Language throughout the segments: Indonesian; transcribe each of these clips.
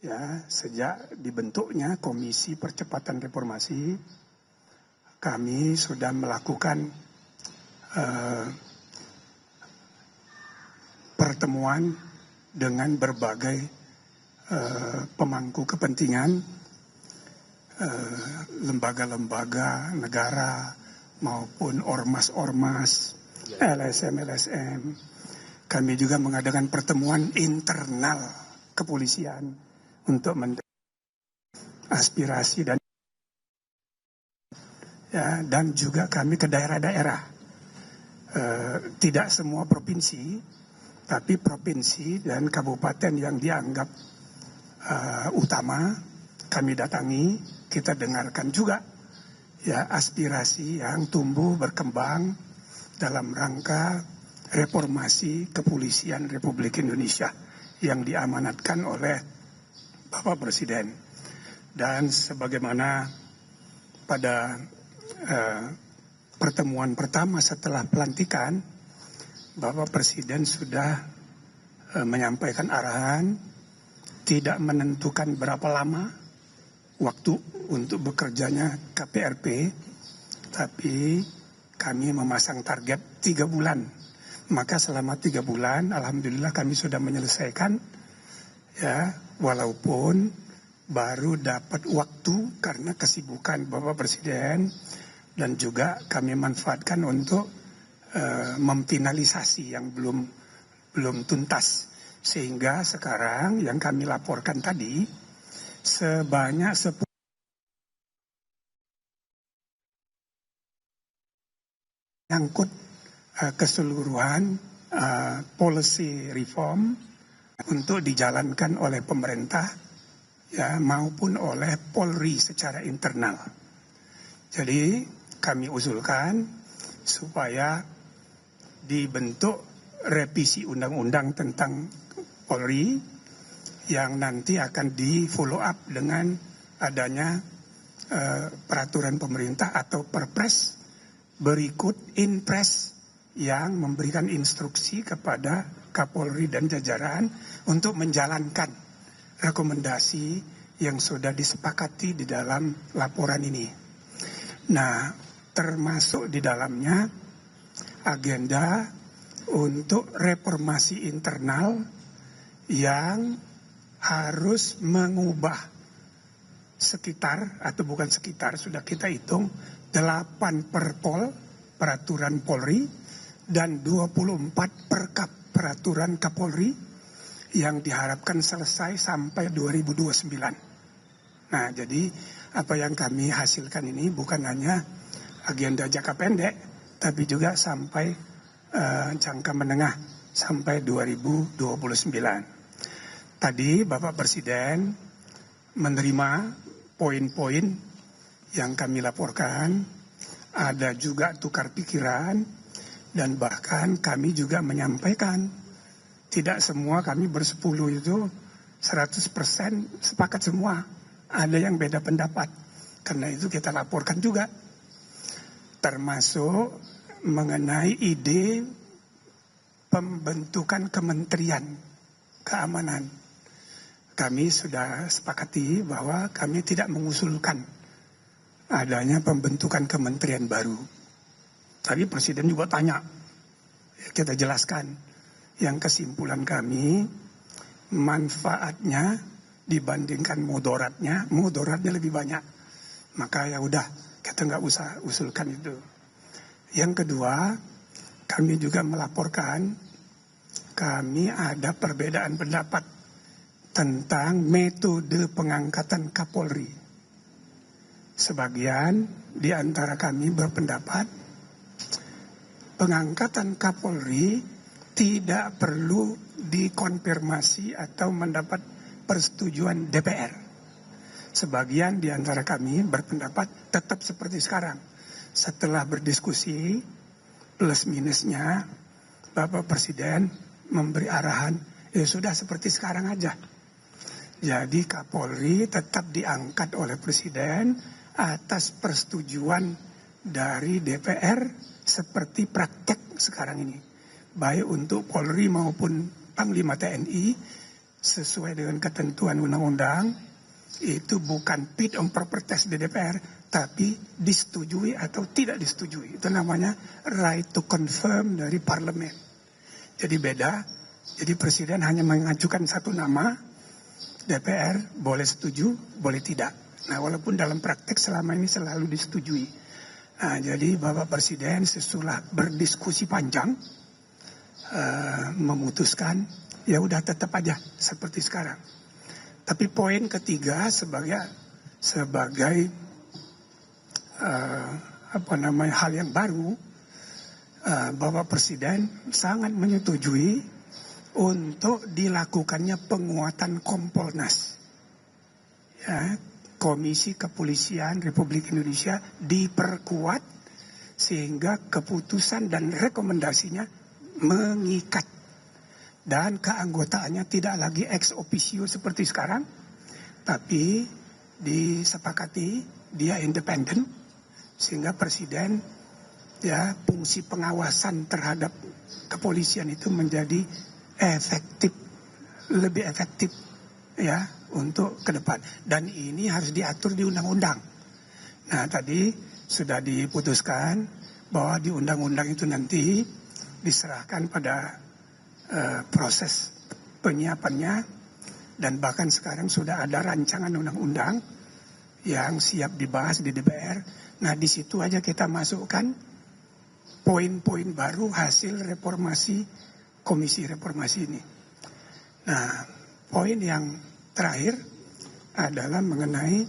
Ya, sejak dibentuknya Komisi Percepatan Reformasi, kami sudah melakukan pertemuan dengan berbagai pemangku kepentingan, lembaga-lembaga negara maupun ormas-ormas, LSM-LSM. Kami juga mengadakan pertemuan internal kepolisian untuk mendengar aspirasi dan juga kami ke daerah-daerah. Tidak semua provinsi, tapi provinsi dan kabupaten yang dianggap utama kami datangi, kita dengarkan juga ya aspirasi yang tumbuh berkembang dalam rangka reformasi kepolisian Republik Indonesia yang diamanatkan oleh Bapak Presiden. Dan sebagaimana pada pertemuan pertama setelah pelantikan, Bapak Presiden sudah menyampaikan arahan tidak menentukan berapa lama waktu untuk bekerjanya KPRP, tapi kami memasang target 3 bulan. Maka selama 3 bulan, alhamdulillah kami sudah menyelesaikan, ya, walaupun baru dapat waktu karena kesibukan Bapak Presiden, dan juga kami manfaatkan untuk memfinalisasi yang belum tuntas. Sehingga sekarang yang kami laporkan tadi sebanyak 10 nyangkut keseluruhan policy reform untuk dijalankan oleh pemerintah, ya, maupun oleh Polri secara internal. Jadi kami usulkan supaya dibentuk revisi undang-undang tentang Polri yang nanti akan di follow up dengan adanya peraturan pemerintah atau perpres berikut inpres yang memberikan instruksi kepada Kapolri dan jajaran untuk menjalankan rekomendasi yang sudah disepakati di dalam laporan ini. Nah, termasuk di dalamnya agenda untuk reformasi internal yang harus mengubah sekitar, atau bukan sekitar, sudah kita hitung 8 perpol peraturan Polri dan 24 perkap peraturan Kapolri yang diharapkan selesai sampai 2029. Nah, jadi apa yang kami hasilkan ini bukan hanya agenda jangka pendek, tapi juga sampai jangka menengah sampai 2029. Tadi Bapak Presiden menerima poin-poin yang kami laporkan, ada juga tukar pikiran, dan bahkan kami juga menyampaikan tidak semua kami bersepuluh itu 100% sepakat semua. Ada yang beda pendapat. Karena itu kita laporkan juga. Termasuk mengenai ide pembentukan Kementerian Keamanan. Kami sudah sepakati bahwa kami tidak mengusulkan adanya pembentukan kementerian baru. Tadi Presiden juga tanya, kita jelaskan. Yang kesimpulan kami, manfaatnya dibandingkan mudaratnya lebih banyak. Maka ya udah, kita nggak usah usulkan itu. Yang kedua, kami juga melaporkan, kami ada perbedaan pendapat tentang metode pengangkatan Kapolri. Sebagian di antara kami berpendapat pengangkatan Kapolri tidak perlu dikonfirmasi atau mendapat persetujuan DPR. Sebagian di antara kami berpendapat tetap seperti sekarang. Setelah berdiskusi plus minusnya, Bapak Presiden memberi arahan, ya sudah seperti sekarang aja. Jadi Kapolri tetap diangkat oleh Presiden atas persetujuan dari DPR seperti praktek sekarang ini. Baik untuk Polri maupun Panglima TNI, sesuai dengan ketentuan undang-undang, itu bukan fit and proper test di DPR, tapi disetujui atau tidak disetujui. Itu namanya right to confirm dari parlemen. Jadi beda, jadi presiden hanya mengajukan satu nama, DPR boleh setuju, boleh tidak. Nah, walaupun dalam praktek selama ini selalu disetujui. Nah, jadi Bapak Presiden sesudah berdiskusi panjang, memutuskan, ya udah tetap aja seperti sekarang. Tapi poin ketiga sebagai hal yang baru, Bapak Presiden sangat menyetujui untuk dilakukannya penguatan Kompolnas. Ya, Komisi Kepolisian Republik Indonesia diperkuat sehingga keputusan dan rekomendasinya mengikat. Dan keanggotaannya tidak lagi ex officio seperti sekarang, tapi disepakati dia independen, sehingga presiden ya fungsi pengawasan terhadap kepolisian itu menjadi efektif, lebih efektif ya untuk ke depan. Dan ini harus diatur di undang-undang. Nah, tadi sudah diputuskan bahwa di undang-undang itu nanti diserahkan pada proses penyiapannya, dan bahkan sekarang sudah ada rancangan undang-undang yang siap dibahas di DPR. Nah, di situ aja kita masukkan poin-poin baru hasil reformasi Komisi Reformasi ini. Nah, poin yang terakhir adalah mengenai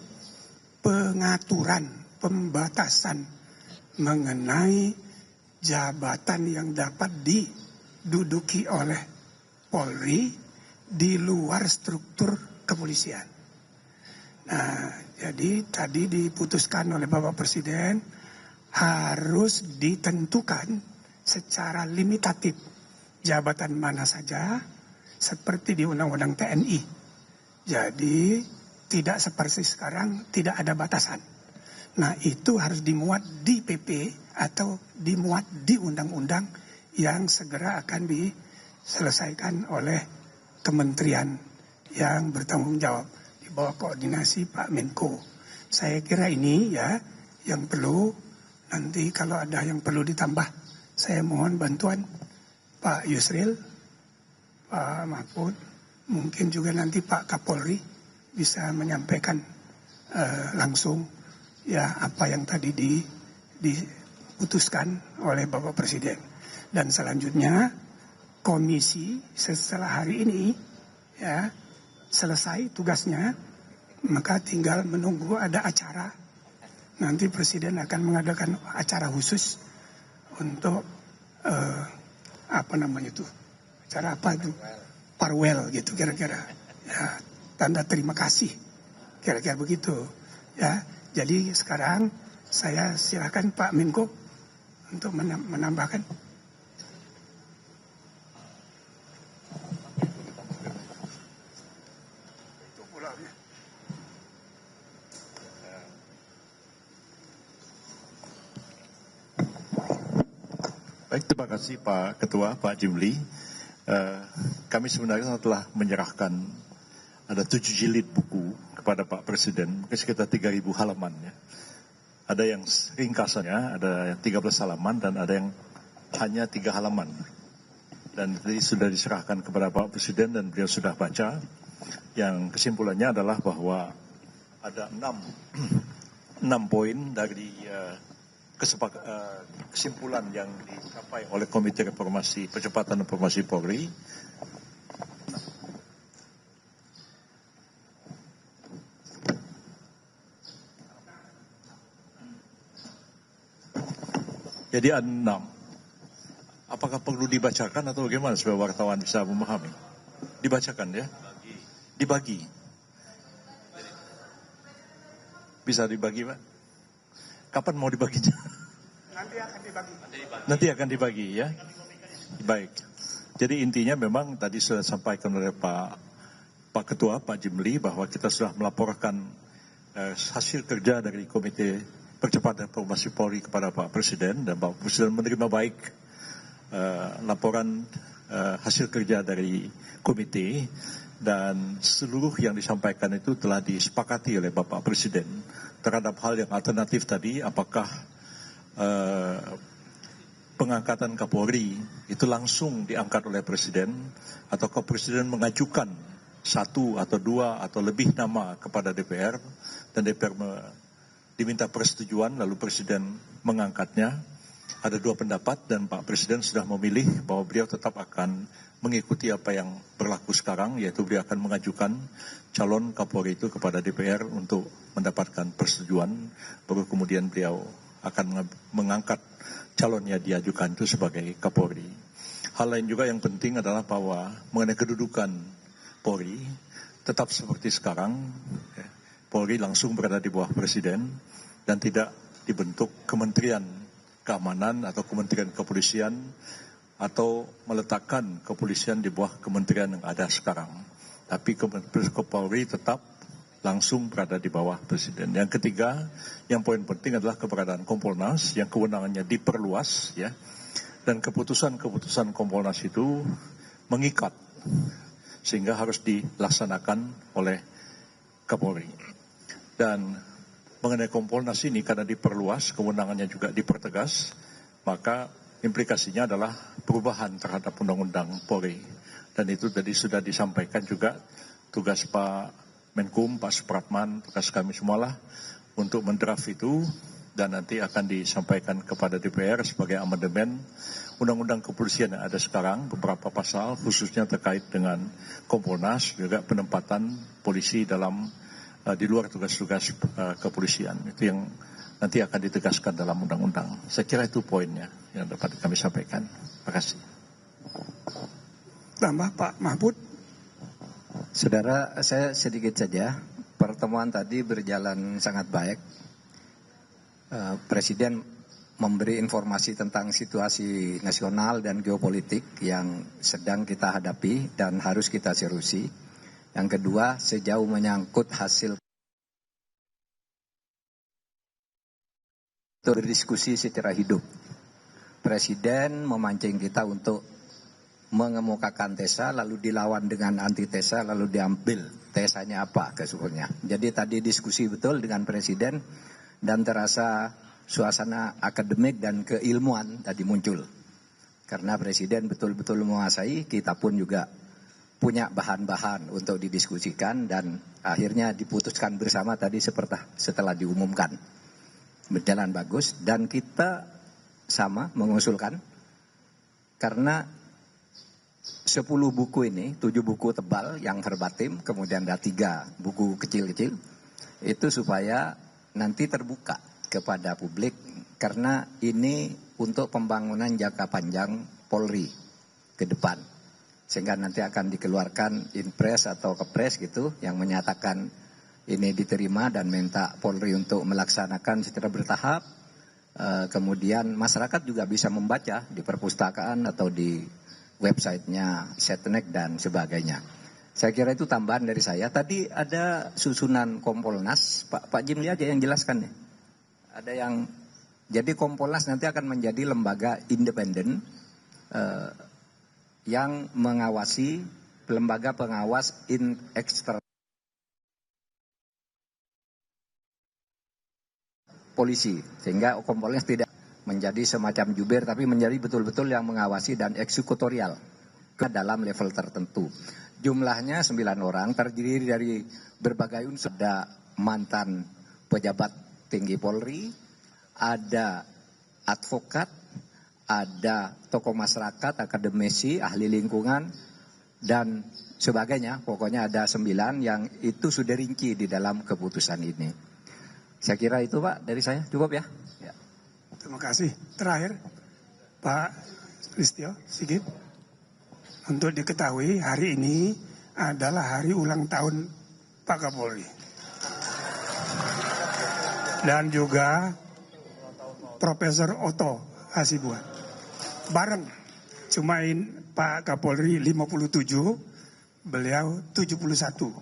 pengaturan, pembatasan mengenai jabatan yang dapat diduduki oleh Polri di luar struktur kepolisian. Nah, jadi tadi diputuskan oleh Bapak Presiden harus ditentukan secara limitatif jabatan mana saja, seperti di Undang-Undang TNI. Jadi tidak seperti sekarang, tidak ada batasan. Nah, itu harus dimuat di PP atau dimuat di undang-undang yang segera akan diselesaikan oleh kementerian yang bertanggung jawab di bawah koordinasi Pak Menko. Saya kira ini ya yang perlu, nanti kalau ada yang perlu ditambah, saya mohon bantuan Pak Yusril, Pak Mahfud, mungkin juga nanti Pak Kapolri bisa menyampaikan langsung ya apa yang tadi diputuskan oleh Bapak Presiden. Dan selanjutnya komisi setelah hari ini ya selesai tugasnya, maka tinggal menunggu ada acara. Nanti Presiden akan mengadakan acara khusus untuk acara apa itu, farewell gitu kira-kira ya, tanda terima kasih kira-kira begitu ya. Jadi sekarang saya silakan Pak Menko untuk menambahkan. Baik, terima kasih Pak Ketua, Pak Jimli. Kami sebenarnya telah menyerahkan ada 7 jilid buku kepada Pak Presiden, mungkin sekitar 3.000 halaman ya. Ada yang ringkasannya, ada yang 13 halaman dan ada yang hanya 3 halaman. Dan tadi sudah diserahkan kepada Pak Presiden dan beliau sudah baca. Yang kesimpulannya adalah bahwa ada 6 poin dari kesimpulan yang dicapai oleh Komite Reformasi Percepatan Reformasi Polri. Jadi ada 6. Apakah perlu dibacakan atau bagaimana supaya wartawan bisa memahami? Dibacakan ya? Dibagi. Bisa dibagi, Pak? Kapan mau dibaginya? Nanti akan dibagi ya. Baik. Jadi intinya memang tadi sudah disampaikan oleh Pak Ketua, Pak Jimli, bahwa kita sudah melaporkan hasil kerja dari Komite Percepatan Reformasi Polri kepada Pak Presiden, dan Pak Presiden menerima baik laporan hasil kerja dari komite, dan seluruh yang disampaikan itu telah disepakati oleh Bapak Presiden terhadap hal yang alternatif tadi, apakah pengangkatan Kapolri itu langsung diangkat oleh Presiden, ataukah Presiden mengajukan satu atau dua atau lebih nama kepada DPR, dan DPR diminta persetujuan lalu Presiden mengangkatnya. Ada dua pendapat dan Pak Presiden sudah memilih bahwa beliau tetap akan mengikuti apa yang berlaku sekarang, yaitu beliau akan mengajukan calon Kapolri itu kepada DPR untuk mendapatkan persetujuan, baru kemudian beliau akan mengangkat calonnya diajukan itu sebagai Kapolri. Hal lain juga yang penting adalah bahwa mengenai kedudukan Polri tetap seperti sekarang, Polri langsung berada di bawah Presiden dan tidak dibentuk Kementerian Keamanan atau Kementerian Kepolisian atau meletakkan kepolisian di bawah kementerian yang ada sekarang. Tapi Polri tetap langsung berada di bawah Presiden. Yang ketiga, yang poin penting adalah keberadaan Kompolnas yang kewenangannya diperluas, ya. Dan keputusan-keputusan Kompolnas itu mengikat sehingga harus dilaksanakan oleh Kapolri. Dan mengenai Kompolnas ini karena diperluas, kewenangannya juga dipertegas, maka implikasinya adalah perubahan terhadap Undang-Undang Polri. Dan itu tadi sudah disampaikan juga tugas Pak Menkum, Pak Supratman, tugas kami semualah untuk mendraft itu dan nanti akan disampaikan kepada DPR sebagai amandemen Undang-Undang Kepolisian yang ada sekarang, beberapa pasal khususnya terkait dengan Kompolnas, juga penempatan polisi dalam di luar tugas-tugas kepolisian. Itu yang nanti akan ditegaskan dalam undang-undang. Saya kira itu poinnya yang dapat kami sampaikan. Terima kasih. Tambah Pak Mahfud. Saudara, saya sedikit saja. Pertemuan tadi berjalan sangat baik. Presiden memberi informasi tentang situasi nasional dan geopolitik yang sedang kita hadapi dan harus kita seriusi. Yang kedua, sejauh menyangkut hasil berdiskusi secara hidup. Presiden memancing kita untuk mengemukakan tesa, lalu dilawan dengan antitesa, lalu diambil tesanya apa kesukurnya. Jadi tadi diskusi betul dengan Presiden dan terasa suasana akademik dan keilmuan tadi muncul. Karena Presiden betul-betul menguasai, kita pun juga punya bahan-bahan untuk didiskusikan dan akhirnya diputuskan bersama tadi setelah diumumkan. Berjalan bagus dan kita sama mengusulkan karena 10 buku ini, 7 buku tebal yang verbatim, kemudian ada 3 buku kecil-kecil, itu supaya nanti terbuka kepada publik karena ini untuk pembangunan jangka panjang Polri ke depan. Sehingga nanti akan dikeluarkan impres atau kepres gitu yang menyatakan ini diterima dan minta Polri untuk melaksanakan secara bertahap. Kemudian masyarakat juga bisa membaca di perpustakaan atau di websitenya Setnek dan sebagainya. Saya kira itu tambahan dari saya. Tadi ada susunan Kompolnas, Pak Jimli aja yang jelaskan nih. Ada yang jadi Kompolnas nanti akan menjadi lembaga independen yang mengawasi lembaga pengawas eksternal polisi, sehingga Kompolnas tidak menjadi semacam jubir tapi menjadi betul-betul yang mengawasi dan eksekutorial ke dalam level tertentu. Jumlahnya 9 orang, terdiri dari berbagai unsur. Ada mantan pejabat tinggi Polri, ada advokat, ada tokoh masyarakat, akademisi, ahli lingkungan, dan sebagainya. Pokoknya ada 9 yang itu sudah rinci di dalam keputusan ini. Saya kira itu Pak dari saya, cukup ya. Terima kasih. Terakhir, Pak Listio Sigit. Untuk diketahui, hari ini adalah hari ulang tahun Pak Kapolri. Dan juga Profesor Otto Hasibuan. Bareng. Cumain Pak Kapolri 57, beliau 71.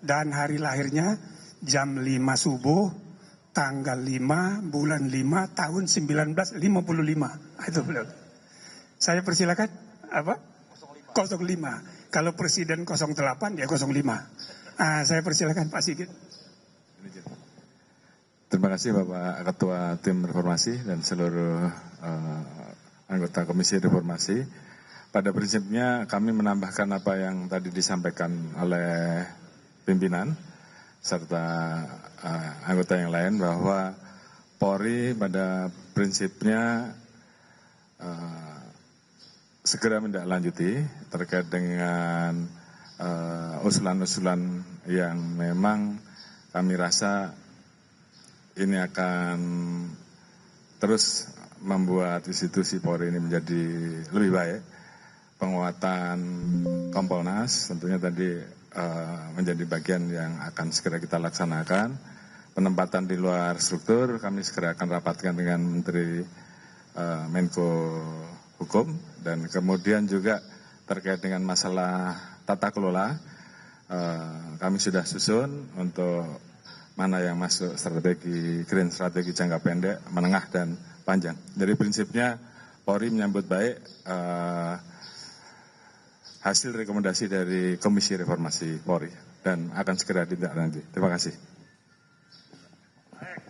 Dan hari lahirnya jam 5 subuh, tanggal 5, bulan 5, tahun 1955. Itu beliau. Saya persilakan, apa? 05. Kalau Presiden 08 ya 05. Saya persilakan Pak Sigit. Terima kasih Bapak Ketua Tim Reformasi dan seluruh anggota Komisi Reformasi. Pada prinsipnya kami menambahkan apa yang tadi disampaikan oleh pimpinan serta anggota yang lain bahwa Polri pada prinsipnya segera menindaklanjuti terkait dengan usulan-usulan yang memang kami rasa ini akan terus membuat institusi Polri ini menjadi lebih baik. Penguatan Kompolnas tentunya tadi menjadi bagian yang akan segera kita laksanakan. Penempatan di luar struktur kami segera akan rapatkan dengan Menteri Menko Hukum, dan kemudian juga terkait dengan masalah tata kelola kami sudah susun untuk mana yang masuk strategi green, strategi jangka pendek, menengah dan panjang. Jadi prinsipnya Polri menyambut baik hasil rekomendasi dari Komisi Reformasi Polri dan akan segera ditindaklanjuti. Terima kasih.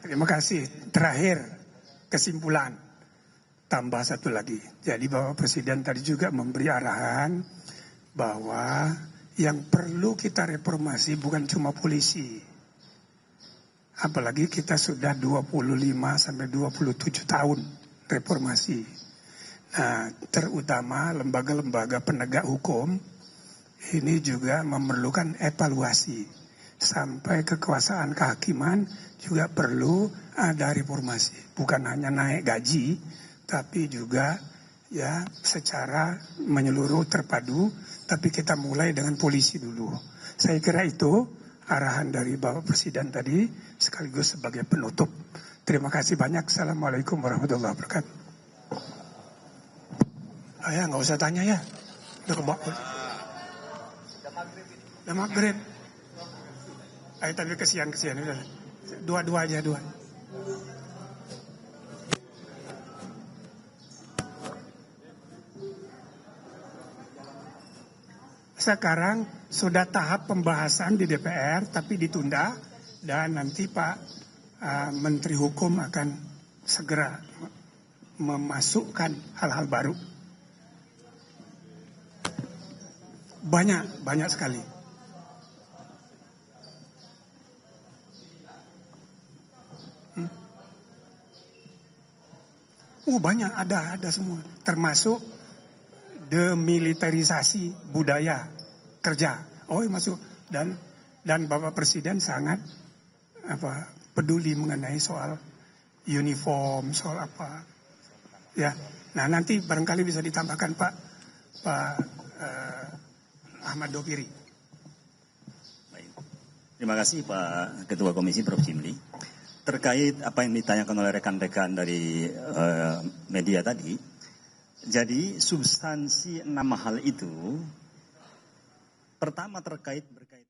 Terima kasih. Terakhir, kesimpulan. Tambah satu lagi. Jadi Bapak Presiden tadi juga memberi arahan bahwa yang perlu kita reformasi bukan cuma polisi. Apalagi kita sudah 25 sampai 27 tahun reformasi. Nah, terutama lembaga-lembaga penegak hukum ini juga memerlukan evaluasi. Sampai kekuasaan kehakiman juga perlu ada reformasi. Bukan hanya naik gaji, tapi juga ya secara menyeluruh terpadu. Tapi kita mulai dengan polisi dulu. Saya kira itu arahan dari Bapak Presiden tadi sekaligus sebagai penutup. Terima kasih banyak. Assalamualaikum warahmatullahi wabarakatuh. Ya nggak usah tanya ya. Udah kebakul. Udah maghrib. Ayo tapi kesian udah. Dua aja. Sekarang sudah tahap pembahasan di DPR tapi ditunda dan nanti Pak Menteri Hukum akan segera memasukkan hal-hal baru. Banyak sekali. Banyak, ada semua. Termasuk demilitarisasi budaya kerja. Masuk. Dan Bapak Presiden sangat peduli mengenai soal uniform, soal apa. Ya. Nah, nanti barangkali bisa ditambahkan Pak Ahmad Dopiri. Baik. Terima kasih Pak Ketua Komisi Prof. Jimli. Terkait apa yang ditanyakan oleh rekan-rekan dari media tadi, jadi substansi 6 hal itu, pertama berkaitan